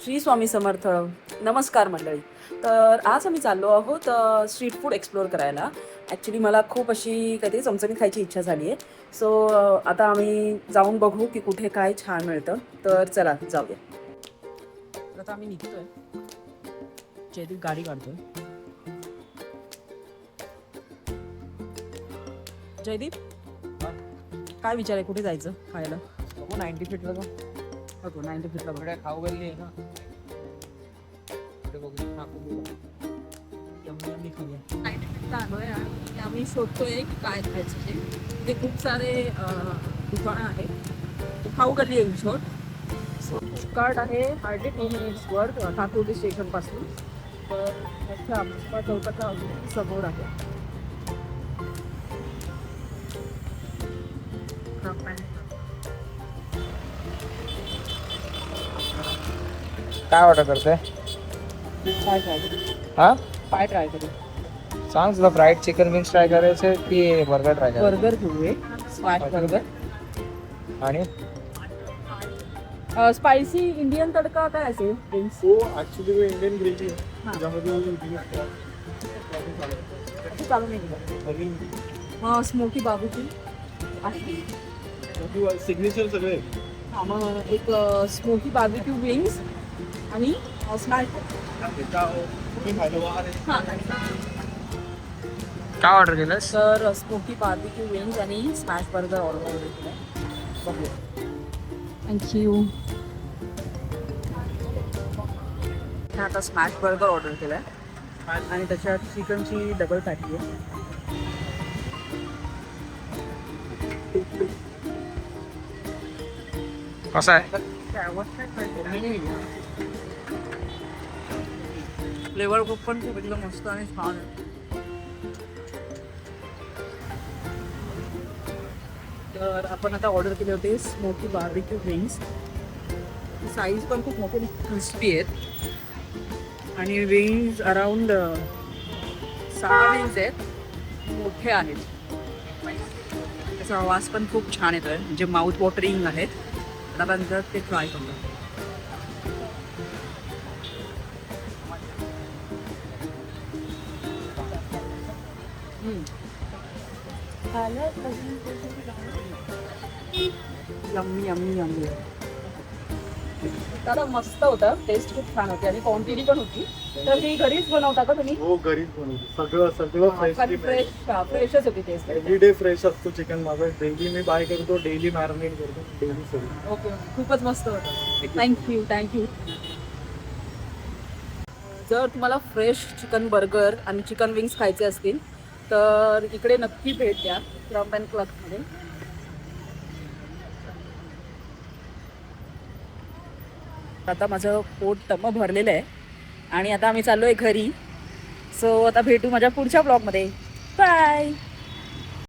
श्री स्वामी समर्थ. नमस्कार मंडळी. तर आज आम्ही चाललो आहोत स्ट्रीट फूड एक्सप्लोअर करायला. ॲक्च्युली मला खूप अशी काहीतरी चमचमीत खायची इच्छा झाली आहे. सो आता आम्ही जाऊन बघू की कुठे काय छान मिळतं. तर चला जाऊया. आता आम्ही निघतोय. जयदीप गाडी काढतोय. जयदीप काय विचार आहे, कुठे जायचं खायला? 90 फीटला जाऊ. बघू 90 फीटला बघ. खाऊ गल्ली आहे ना. आलोय आणि आम्ही शोधतोय की काय खायचं ते. तिथे खूप सारे दुकानं आहेत. खाऊ गल्ली आहे शॉर्ट कार्ड आहे हार्डली 2 मिनिट्सवर ठाकुर्ली स्टेशनपासून. तर अच्छा आमच्या चौकाच्या अगदी समोर आहे. काय ऑर्डर करते? काय ट्राय हा काय ट्राय करू? सांग तुला फ्राईड चिकन विंग्स ट्राय करायचे की बर्गर ट्राय करायचे? बर्गर घेऊया. स्मॅश बर्गर आणि स्पायसी इंडियन तडका काय असेल? हो ऍक्च्युली वो इंडियन ग्रेव्ही आहे हां. त्याच्यामध्ये चालू नाही. स्मोकी बाबूची आहे. सिग्नेचर सगळे हां, मग एक स्मोकी बार्बिक्यू विंग्स आणि स्मॅश. काय ऑर्डर केलंस? तर स्मोकी बार्बिक्यू विंग्स आणि स्मॅश बर्गर ऑर्डर केलं. बघूया. थँक्यू. आता स्मॅश बर्गर ऑर्डर केला आहे आणि त्याच्यात चिकनची डबल पॅटी आहे. कसं आहे? फ्लेवर खूप पण खूप एकदम मस्त आणि छान आहे. तर आपण आता ऑर्डर केले होते स्मोकी बार्बिक्यू विंग्स. साईज पण खूप मोठे क्रिस्पी आहेत आणि विंग्स अराउंड 6 विंग्स आहेत, मोठे आहेत. त्याचा आवाज पण खूप छान येतोय, म्हणजे माउथ वॉटरिंग आहेत. त्यानंतर ते ट्राय करतो. Yummy yummy yummy. दादा मस्त होतं, टेस्ट खूप छान होती आणि क्वांटिटी पण होती. तर ही घरीच बनवता का तुम्ही? हो घरीच बनवतो सगळं फ्रेशच होती टेस्ट. एव्हरीडे फ्रेश असतो चिकन माझं. डेली मी बाय करतो, डेली मॅरिनेट करतो, डेली सगळं. ओके, खूपच मस्त होतं. थँक्यू. जर तुम्हाला फ्रेश चिकन बर्गर आणि चिकन विंग्स खायचे असतील तर इकडे नक्की भेट द्या क्रम्प अँड क्लबमध्ये. आता माझं पोट टम्म भरलेलं आहे आणि आता आम्ही चाललो आहे घरी. सो आता भेटू माझ्या पुढच्या ब्लॉगमध्ये. बाय.